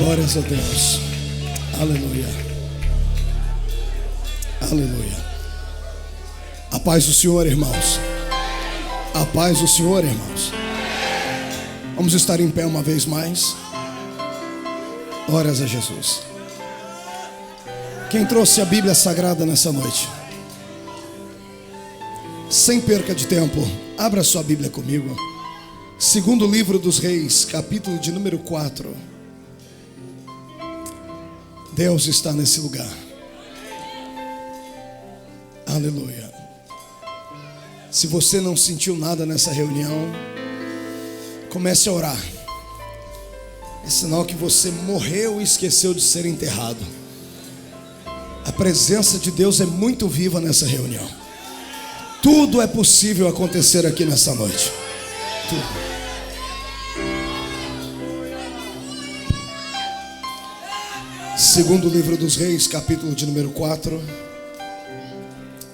Glórias a Deus. Aleluia. Aleluia. A paz do Senhor, irmãos. A paz do Senhor, irmãos. Vamos estar em pé uma vez mais. Glórias a Jesus. Quem trouxe a Bíblia Sagrada nessa noite? Sem perca de tempo, abra sua Bíblia comigo. Segundo livro dos Reis, capítulo de número 4. Deus está nesse lugar. Aleluia. Se você não sentiu nada nessa reunião, comece a orar. É sinal que você morreu e esqueceu de ser enterrado. A presença de Deus é muito viva nessa reunião. Tudo é possível acontecer aqui nessa noite. Tudo. Segundo livro dos Reis, capítulo de número 4.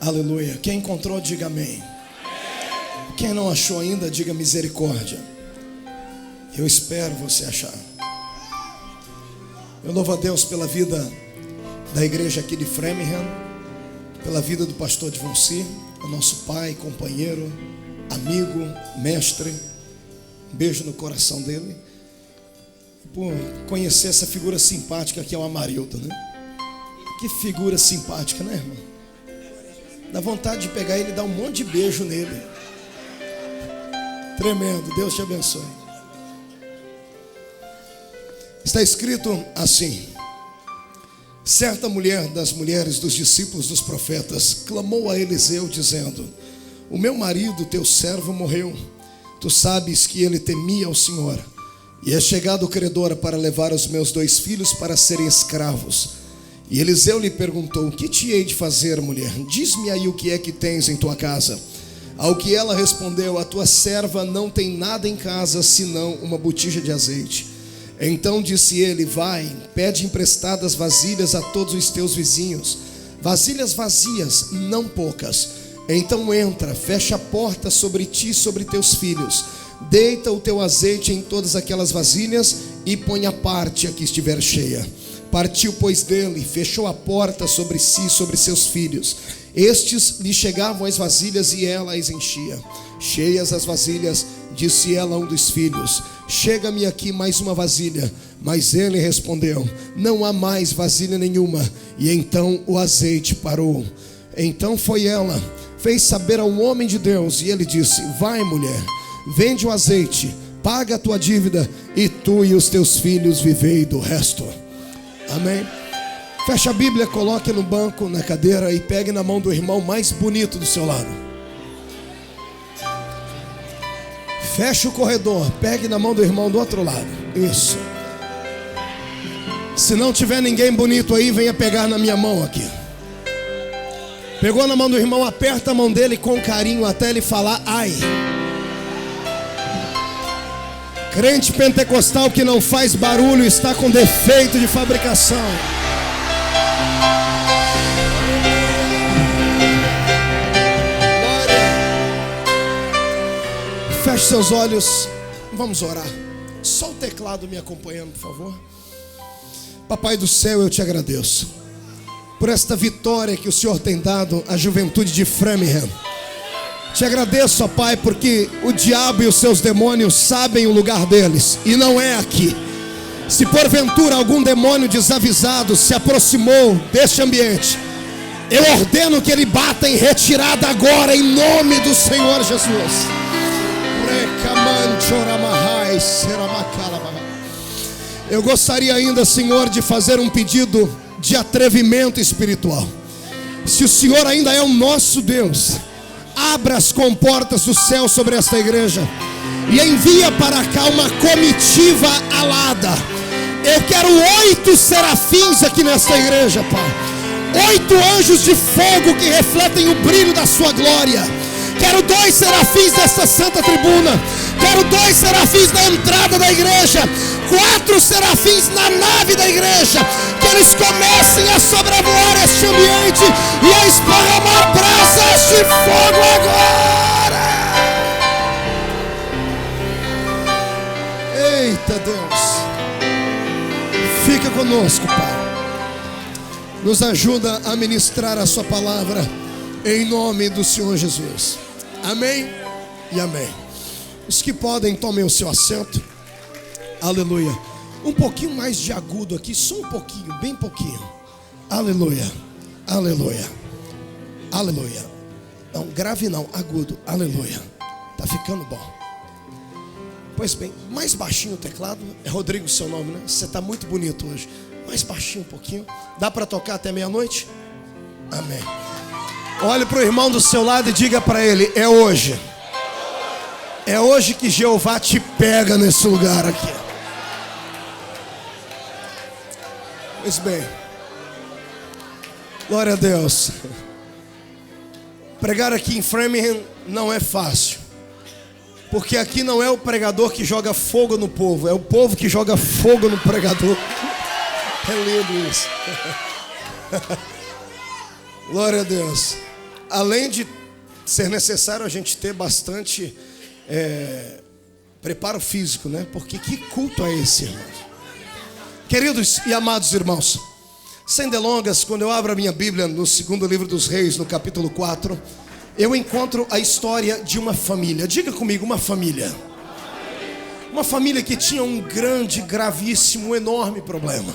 Aleluia. Quem encontrou, diga amém. Quem não achou ainda, diga misericórdia. Eu espero você achar. Eu louvo a Deus pela vida da igreja aqui de Framingham, pela vida do pastor Divonci, o nosso pai, companheiro, amigo, mestre. Um beijo no coração dele. Por conhecer essa figura simpática que é o Amarildo, né? Que figura simpática, né, irmão? Dá vontade de pegar ele e dar um monte de beijo nele. Tremendo, Deus te abençoe. Está escrito assim: certa mulher das mulheres dos discípulos dos profetas clamou a Eliseu dizendo: o meu marido, teu servo, morreu. Tu sabes que ele temia ao Senhor, e é chegado o credor para levar os meus 2 filhos para serem escravos. E Eliseu lhe perguntou: o que te hei de fazer, mulher? Diz-me aí o que é que tens em tua casa. Ao que ela respondeu: a tua serva não tem nada em casa, senão uma botija de azeite. Então disse ele: vai, pede emprestadas vasilhas a todos os teus vizinhos, vasilhas vazias, não poucas. Então entra, fecha a porta sobre ti e sobre teus filhos. Deita o teu azeite em todas aquelas vasilhas e põe à parte a que estiver cheia. Partiu, pois, dele, fechou a porta sobre si e sobre seus filhos. Estes lhe chegavam as vasilhas e ela as enchia. Cheias as vasilhas, disse ela a um dos filhos: chega-me aqui mais uma vasilha. Mas ele respondeu: não há mais vasilha nenhuma. E então o azeite parou. Então foi ela, fez saber ao homem de Deus, e ele disse: vai, mulher, vende o azeite, paga a tua dívida, e tu e os teus filhos vivei do resto. Amém. Fecha a Bíblia, coloque no banco, na cadeira, e pegue na mão do irmão mais bonito do seu lado. Fecha o corredor, pegue na mão do irmão do outro lado. Isso. Se não tiver ninguém bonito aí, venha pegar na minha mão aqui. Pegou na mão do irmão, aperta a mão dele com carinho até ele falar ai. Crente pentecostal que não faz barulho está com defeito de fabricação. Feche seus olhos, vamos orar. Só o teclado me acompanhando, por favor. Papai do céu, eu te agradeço por esta vitória que o Senhor tem dado à juventude de Framingham. Te agradeço, ó Pai, porque o diabo e os seus demônios sabem o lugar deles, e não é aqui. Se porventura algum demônio desavisado se aproximou deste ambiente, eu ordeno que ele bata em retirada agora, em nome do Senhor Jesus. Eu gostaria ainda, Senhor, de fazer um pedido de atrevimento espiritual. Se o Senhor ainda é o nosso Deus, abra as comportas do céu sobre esta igreja e envia para cá uma comitiva alada. Eu quero 8 serafins aqui nesta igreja, Pai. 8 anjos de fogo que refletem o brilho da sua glória. Quero 2 serafins desta santa tribuna. Quero 2 serafins na entrada da igreja. 4 serafins na nave da igreja. Que eles comecem a sobrevoar este ambiente e a esparramar brasas de fogo agora. Eita Deus. Fica conosco, Pai. Nos ajuda a ministrar a sua palavra em nome do Senhor Jesus. Amém e amém. Os que podem, tomem o seu assento. Aleluia. Um pouquinho mais de agudo aqui, só um pouquinho, bem pouquinho. Aleluia, aleluia, aleluia. Não, grave não, agudo, aleluia. Tá ficando bom. Pois bem, mais baixinho o teclado. É Rodrigo o seu nome, né? Você está muito bonito hoje. Mais baixinho um pouquinho. Dá para tocar até meia-noite? Amém. Olhe para o irmão do seu lado e diga para ele: é hoje. É hoje que Jeová te pega nesse lugar aqui. Pois bem, glória a Deus. Pregar aqui em Framingham não é fácil, porque aqui não é o pregador que joga fogo no povo, é o povo que joga fogo no pregador. É lindo isso. Glória a Deus. Além de ser necessário a gente ter bastante preparo físico, né? Porque que culto é esse, irmãos? Queridos e amados irmãos, sem delongas, quando eu abro a minha Bíblia no segundo livro dos Reis, no capítulo 4, eu encontro a história de uma família. Diga comigo, uma família. Uma família que tinha um grande, gravíssimo, enorme problema.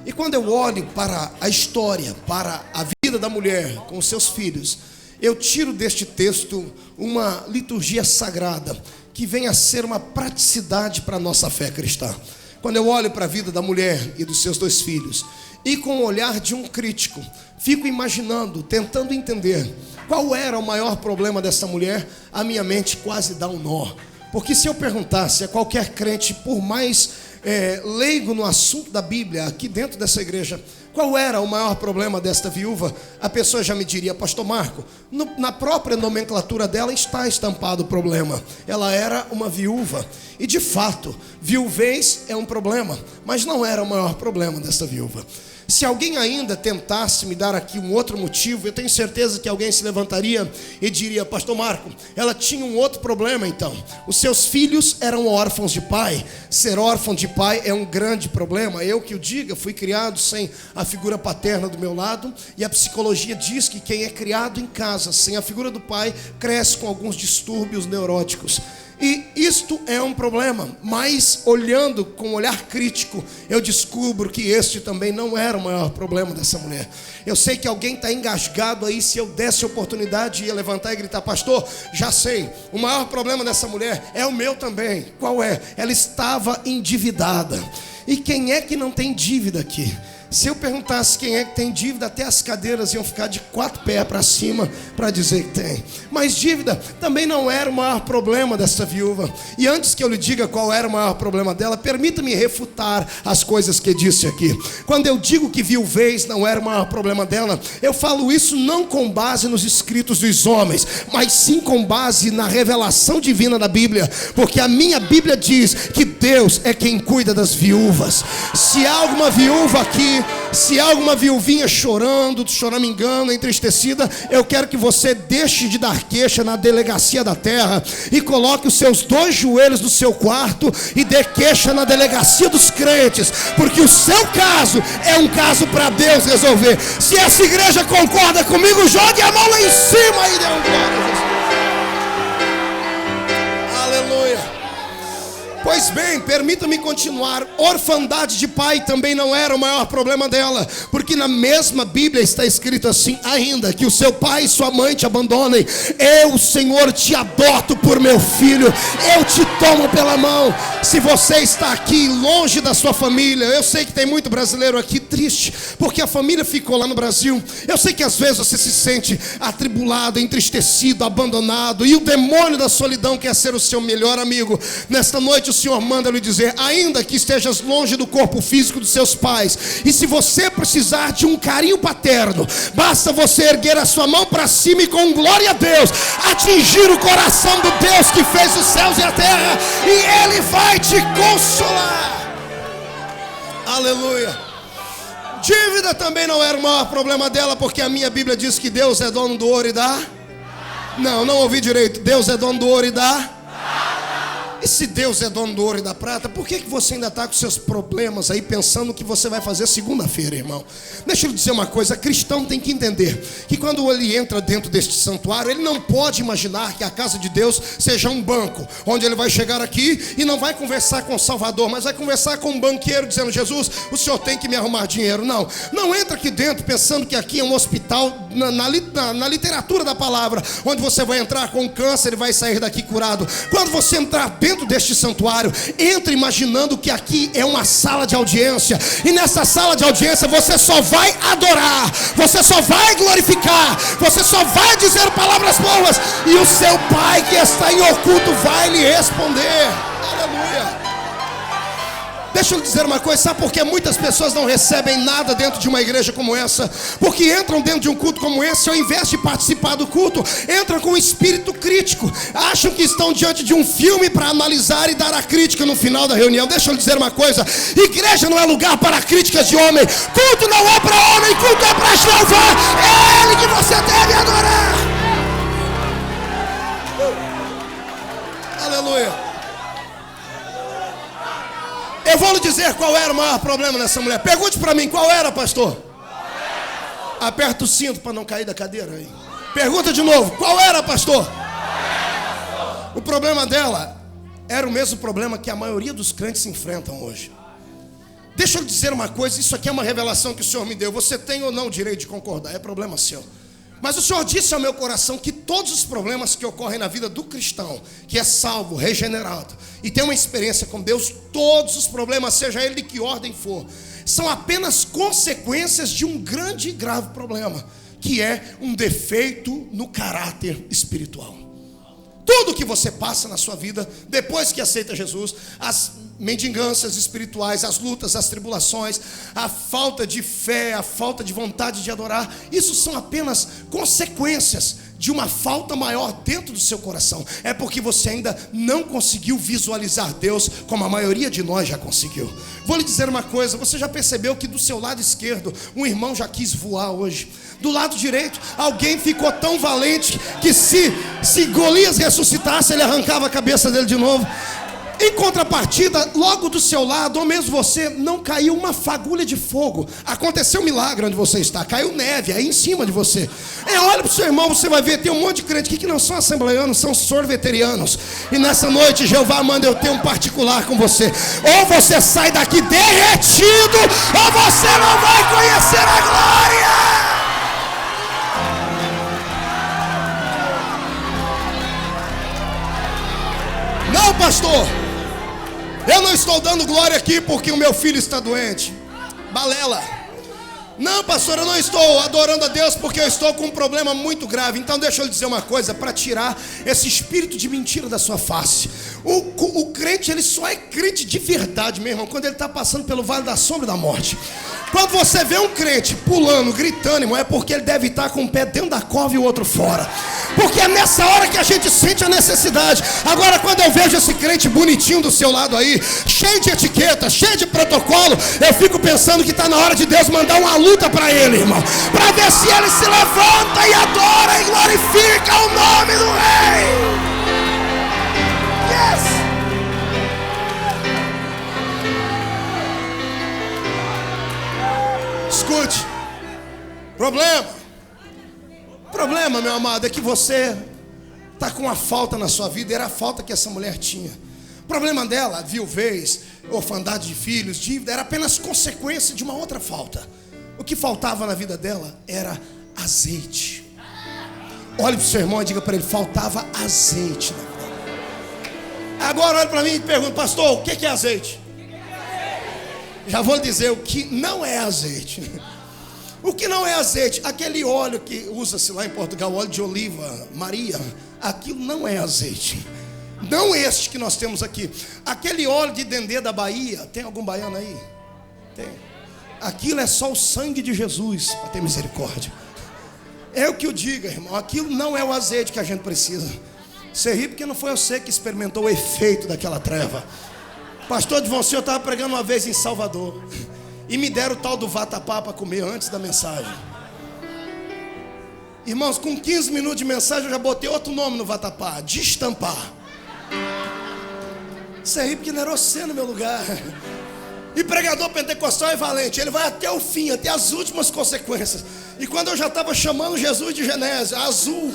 E quando eu olho para a história, para a vida da mulher com os seus filhos, eu tiro deste texto uma liturgia sagrada que vem a ser uma praticidade para a nossa fé cristã. Quando eu olho para a vida da mulher e dos seus 2 filhos, e com o olhar de um crítico, fico imaginando, tentando entender qual era o maior problema dessa mulher, a minha mente quase dá um nó. Porque se eu perguntasse a qualquer crente, por mais leigo no assunto da Bíblia, aqui dentro dessa igreja, qual era o maior problema desta viúva, a pessoa já me diria: pastor Marco, na própria nomenclatura dela está estampado o problema. Ela era uma viúva. E de fato, viuvez é um problema, mas não era o maior problema desta viúva. Se alguém ainda tentasse me dar aqui um outro motivo, eu tenho certeza que alguém se levantaria e diria: pastor Marco, ela tinha um outro problema então. Os seus filhos eram órfãos de pai. Ser órfão de pai é um grande problema. Eu que o diga, fui criado sem a figura paterna do meu lado, e a psicologia diz que quem é criado em casa sem a figura do pai cresce com alguns distúrbios neuróticos. E isto é um problema, mas olhando com um olhar crítico, eu descubro que este também não era o maior problema dessa mulher. Eu sei que alguém está engasgado aí. Se eu desse oportunidade, ia levantar e gritar: pastor, já sei, o maior problema dessa mulher é o meu também. Qual é? Ela estava endividada. E quem é que não tem dívida aqui? Se eu perguntasse quem é que tem dívida, até as cadeiras iam ficar de 4 pés para cima para dizer que tem. Mas dívida também não era o maior problema dessa viúva. E antes que eu lhe diga qual era o maior problema dela, permita-me refutar as coisas que disse aqui. Quando eu digo que viuvez não era o maior problema dela, eu falo isso não com base nos escritos dos homens, mas sim com base na revelação divina da Bíblia. Porque a minha Bíblia diz que Deus é quem cuida das viúvas. Se há alguma viúva aqui, se há alguma viuvinha chorando, choramingando, entristecida, eu quero que você deixe de dar queixa na delegacia da terra e coloque os seus 2 joelhos no seu quarto e dê queixa na delegacia dos crentes, porque o seu caso é um caso para Deus resolver. Se essa igreja concorda comigo, jogue a mão lá em cima e dê um glória a Jesus. Aleluia. Pois bem, permita-me continuar. Orfandade de pai também não era o maior problema dela, porque na mesma Bíblia está escrito assim: ainda que o seu pai e sua mãe te abandonem, eu, Senhor, te adoto por meu filho, eu te tomo pela mão. Se você está aqui longe da sua família, eu sei que tem muito brasileiro aqui triste, porque a família ficou lá no Brasil. Eu sei que às vezes você se sente atribulado, entristecido, abandonado, e o demônio da solidão quer ser o seu melhor amigo. Nesta noite o Senhor manda lhe dizer: ainda que estejas longe do corpo físico dos seus pais, e se você precisar de um carinho paterno, basta você erguer a sua mão para cima e com glória a Deus atingir o coração do Deus que fez os céus e a terra, e Ele vai te consolar. Aleluia. Dívida também não era o maior problema dela, porque a minha Bíblia diz que Deus é dono do ouro e da... Não ouvi direito. Deus é dono do ouro e da... E se Deus é dono do ouro e da prata, por que você ainda está com seus problemas aí, pensando o que você vai fazer segunda-feira, irmão? Deixa eu lhe dizer uma coisa, cristão tem que entender que quando ele entra dentro deste santuário, ele não pode imaginar que a casa de Deus seja um banco, onde ele vai chegar aqui e não vai conversar com o Salvador, mas vai conversar com um banqueiro, dizendo: Jesus, o senhor tem que me arrumar dinheiro. Não entra aqui dentro pensando que aqui é um hospital, na literatura da palavra, onde você vai entrar com câncer e vai sair daqui curado. Quando você entrar dentro deste santuário, entra imaginando que aqui é uma sala de audiência, e nessa sala de audiência você só vai adorar, você só vai glorificar, você só vai dizer palavras boas, e o seu Pai que está em oculto vai lhe responder. Aleluia. Deixa eu lhe dizer uma coisa, sabe por que muitas pessoas não recebem nada dentro de uma igreja como essa? Porque entram dentro de um culto como esse, ao invés de participar do culto, entram com um espírito crítico, acham que estão diante de um filme para analisar e dar a crítica no final da reunião. Deixa eu lhe dizer uma coisa, igreja não é lugar para críticas de homem, culto não é para homem, culto é para Jeová, é Ele que você deve adorar. Aleluia. Eu vou lhe dizer qual era o maior problema dessa mulher. Pergunte para mim, qual era, pastor? Aperta o cinto para não cair da cadeira aí. Pergunta de novo, qual era, pastor? O problema dela era o mesmo problema que a maioria dos crentes enfrentam hoje. Deixa eu lhe dizer uma coisa, isso aqui é uma revelação que o Senhor me deu. Você tem ou não o direito de concordar, é problema seu. Mas o Senhor disse ao meu coração que todos os problemas que ocorrem na vida do cristão, que é salvo, regenerado, e tem uma experiência com Deus, todos os problemas, seja ele de que ordem for, são apenas consequências de um grande e grave problema, que é um defeito no caráter espiritual. Tudo que você passa na sua vida, depois que aceita Jesus, as mendigâncias espirituais, as lutas, as tribulações, a falta de fé, a falta de vontade de adorar, isso são apenas consequências de uma falta maior dentro do seu coração. É porque você ainda não conseguiu visualizar Deus como a maioria de nós já conseguiu. Vou lhe dizer uma coisa, você já percebeu que do seu lado esquerdo um irmão já quis voar hoje? Do lado direito alguém ficou tão valente que se Golias ressuscitasse, ele arrancava a cabeça dele de novo. Em contrapartida, logo do seu lado, ou mesmo você, não caiu uma fagulha de fogo. Aconteceu um milagre onde você está, caiu neve aí em cima de você. Olha para o seu irmão, você vai ver, tem um monte de crente aqui que não são assembleianos, são sorveterianos. E nessa noite, Jeová manda eu ter um particular com você. Ou você sai daqui derretido, ou você não vai conhecer a glória. Não, pastor, eu não estou dando glória aqui porque o meu filho está doente. Balela. Não, pastor, eu não estou adorando a Deus porque eu estou com um problema muito grave. Então deixa eu lhe dizer uma coisa, para tirar esse espírito de mentira da sua face. O crente, ele só é crente de verdade, meu irmão, quando ele está passando pelo vale da sombra da morte. Quando você vê um crente pulando, gritando, irmão, é porque ele deve estar com um pé dentro da cova e o outro fora. Porque é nessa hora que a gente sente a necessidade. Agora, quando eu vejo esse crente bonitinho do seu lado aí, cheio de etiqueta, cheio de protocolo, eu fico pensando que está na hora de Deus mandar uma luta para ele, irmão, para ver se ele se levanta e adora e glorifica o nome do Rei. Yes! Escute, problema, meu amado, é que você está com uma falta na sua vida. Era a falta que essa mulher tinha. O problema dela, viuvez, orfandade de filhos, dívida, era apenas consequência de uma outra falta. O que faltava na vida dela era azeite. Olhe para o seu irmão e diga para ele, faltava azeite na vida dela. Agora olhe para mim e pergunta, pastor, o que é azeite? Já vou lhe dizer o que não é azeite. O que não é azeite? Aquele óleo que usa-se lá em Portugal, óleo de oliva, Maria, aquilo não é azeite. Não este que nós temos aqui. Aquele óleo de dendê da Bahia, tem algum baiano aí? Tem. Aquilo é só o sangue de Jesus, para ter misericórdia. É o que eu digo, irmão, aquilo não é o azeite que a gente precisa. Você ri porque não foi você que experimentou o efeito daquela treva. Pastor Edvonso, eu estava pregando uma vez em Salvador e me deram o tal do vatapá para comer antes da mensagem. Irmãos, com 15 minutos de mensagem eu já botei outro nome no vatapá, destampar. Você ri porque não era você no meu lugar. E pregador pentecostal é valente, ele vai até o fim, até as últimas consequências. E quando eu já estava chamando Jesus de Genésio, azul,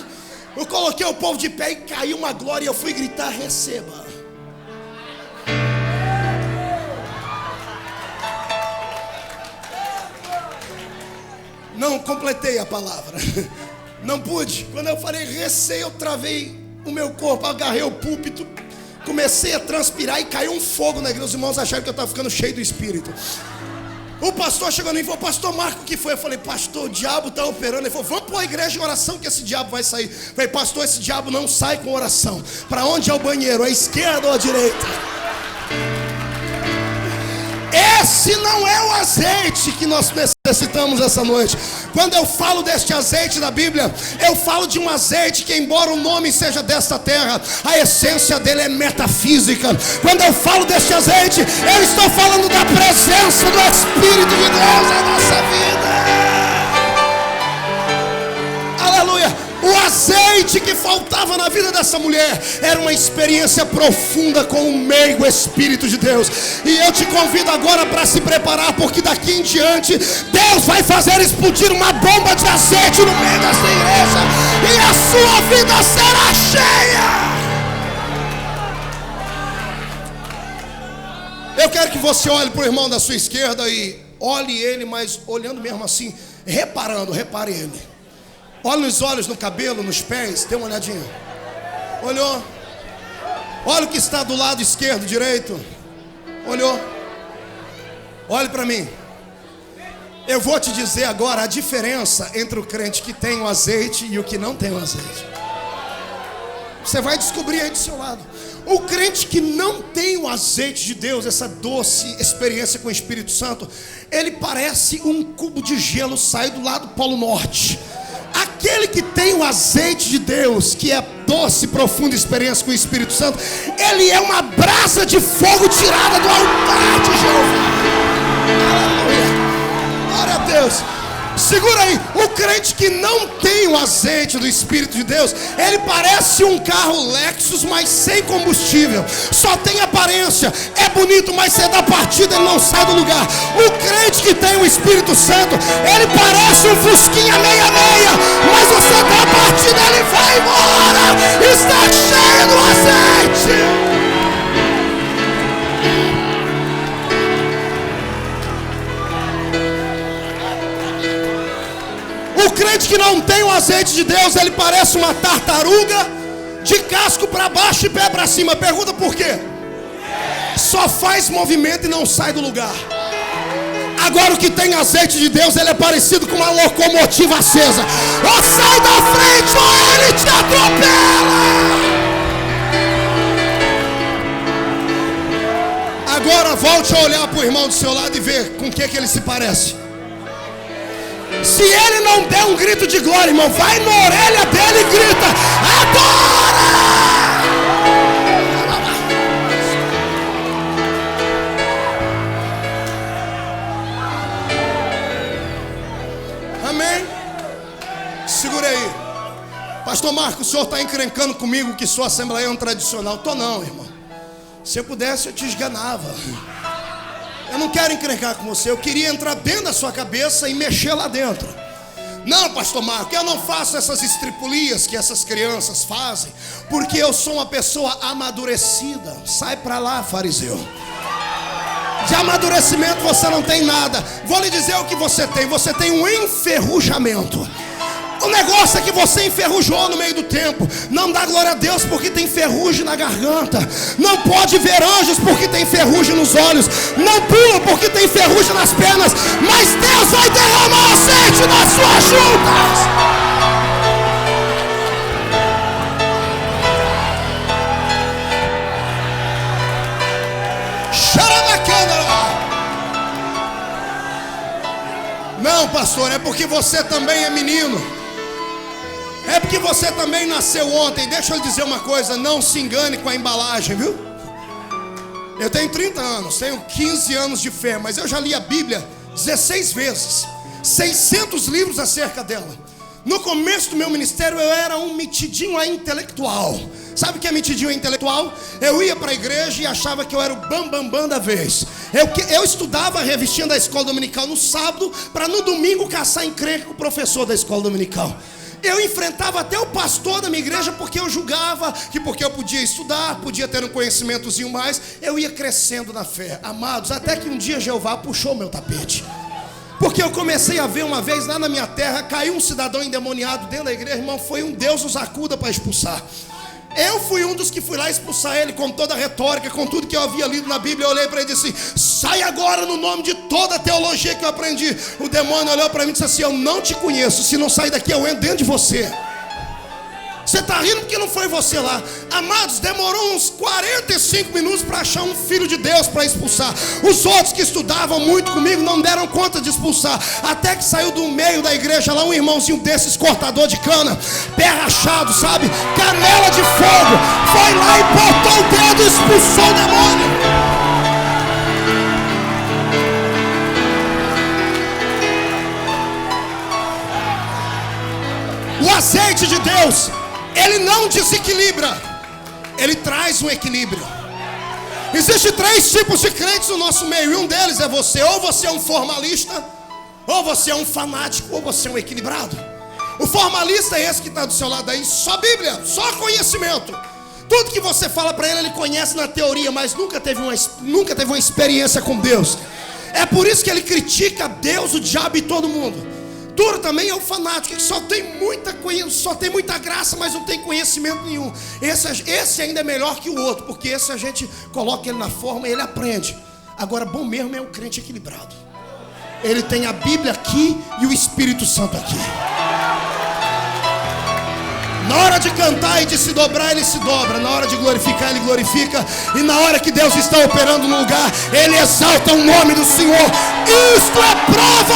eu coloquei o povo de pé e caiu uma glória e eu fui gritar: receba. Não completei a palavra. Não pude. Quando eu falei recei, eu travei o meu corpo, agarrei o púlpito, comecei a transpirar e caiu um fogo na igreja. Os irmãos acharam que eu estava ficando cheio do Espírito. O pastor chegou e falou: pastor Marco, o que foi? Eu falei: pastor, o diabo está operando. Ele falou: vamos para a igreja em oração que esse diabo vai sair. Eu falei: pastor, esse diabo não sai com oração. Para onde é o banheiro? À esquerda ou à direita? Esse não é o azeite que nós necessitamos essa noite. Quando eu falo deste azeite da Bíblia, eu falo de um azeite que, embora o nome seja desta terra, a essência dele é metafísica. Quando eu falo deste azeite, eu estou falando da presença do Espírito de Deus na nossa vida. Aleluia. O azeite que faltava na vida dessa mulher era uma experiência profunda com o meigo Espírito de Deus. E eu te convido agora para se preparar, porque daqui em diante Deus vai fazer explodir uma bomba de azeite no meio dessa igreja, e a sua vida será cheia. Eu quero que você olhe para o irmão da sua esquerda e olhe ele, mas olhando mesmo assim, reparando, repare ele. Olha nos olhos, no cabelo, nos pés. Dê uma olhadinha. Olhou? Olha o que está do lado esquerdo, direito. Olhou? Olhe para mim. Eu vou te dizer agora a diferença entre o crente que tem o azeite e o que não tem o azeite. Você vai descobrir aí do seu lado. O crente que não tem o azeite de Deus, essa doce experiência com o Espírito Santo, ele parece um cubo de gelo saído lá do Polo Norte. Aquele que tem o azeite de Deus, que é doce, profunda experiência com o Espírito Santo, ele é uma brasa de fogo tirada do altar de Jeová. Aleluia. Glória a Deus. Segura aí. O crente que não tem o azeite do Espírito de Deus, ele parece um carro Lexus, mas sem combustível. Só tem aparência. É bonito, mas você dá partida, ele não sai do lugar. O crente que tem o Espírito Santo, ele parece um Fusquinha 66, mas você dá partida, ele vai embora. Está cheio do azeite. O crente que não tem o azeite de Deus, ele parece uma tartaruga de casco para baixo e pé para cima. Pergunta por quê? Só faz movimento e não sai do lugar. Agora o que tem azeite de Deus, ele é parecido com uma locomotiva acesa. Ou sai da frente ou ele te atropela. Agora volte a olhar para o irmão do seu lado e ver com o que ele se parece. Se ele não der um grito de glória, irmão, vai na orelha dele e grita: adora! Amém? Segura aí. Pastor Marco, o senhor está encrencando comigo que sua assembleia é um tradicional. Tô não, irmão. Se eu pudesse, eu te esganava. Eu não quero encrencar com você. Eu queria entrar dentro da sua cabeça e mexer lá dentro. Não, pastor Marco, eu não faço essas estripulias que essas crianças fazem, porque eu sou uma pessoa amadurecida. Sai pra lá, fariseu. De amadurecimento você não tem nada. Vou lhe dizer o que você tem. Você tem um enferrujamento. O negócio é que você enferrujou no meio do tempo. Não dá glória a Deus porque tem ferrugem na garganta. Não pode ver anjos porque tem ferrugem nos olhos. Não pula porque tem ferrugem nas pernas. Mas Deus vai derramar azeite nas suas juntas. Não, pastor, é porque você também é menino. É porque você também nasceu ontem. Deixa eu lhe dizer uma coisa, não se engane com a embalagem, viu? Eu tenho 30 anos, tenho 15 anos de fé, mas eu já li a Bíblia 16 vezes, 600 livros acerca dela. No começo do meu ministério eu era um metidinho a intelectual. Sabe o que é metidinho a intelectual? Eu ia para a igreja e achava que eu era o bambambam da vez. Eu estudava a revistinha da escola dominical no sábado, para no domingo caçar encrenca com o professor da escola dominical. Eu enfrentava até o pastor da minha igreja, porque eu julgava que porque eu podia estudar, podia ter um conhecimentozinho mais, eu ia crescendo na fé. Amados, até que um dia Jeová puxou meu tapete. Porque eu comecei a ver uma vez lá na minha terra, caiu um cidadão endemoniado dentro da igreja, irmão, foi um Deus nos acuda para expulsar. Eu fui um dos que fui lá expulsar ele, com toda a retórica, com tudo que eu havia lido na Bíblia. Eu olhei para ele e disse: sai agora no nome de toda a teologia que eu aprendi. O demônio olhou para mim e disse assim: eu não te conheço, se não sair daqui eu entro dentro de você. Você está rindo porque não foi você lá. Amados, demorou uns 45 minutos para achar um filho de Deus para expulsar. Os outros que estudavam muito comigo não deram conta de expulsar. Até que saiu do meio da igreja lá um irmãozinho desses, cortador de cana, pé rachado, sabe, canela de fogo. Foi lá e botou o dedo e expulsou o demônio. O azeite de Deus, ele não desequilibra, ele traz um equilíbrio. Existem 3 tipos de crentes no nosso meio, e um deles é você. Ou você é um formalista, ou você é um fanático, ou você é um equilibrado. O formalista é esse que está do seu lado aí, só Bíblia, só conhecimento. Tudo que você fala para ele, ele conhece na teoria, mas nunca teve uma experiência com Deus. É por isso que ele critica Deus, o diabo e todo mundo. Duro também é o fanático, que só tem muita graça, mas não tem conhecimento nenhum. Esse ainda é melhor que o outro, porque esse a gente coloca ele na forma e ele aprende. Agora, bom mesmo é o crente equilibrado. Ele tem a Bíblia aqui e o Espírito Santo aqui. Na hora de cantar e de se dobrar, ele se dobra. Na hora de glorificar, ele glorifica. E na hora que Deus está operando no lugar, ele exalta o nome do Senhor. Isto é prova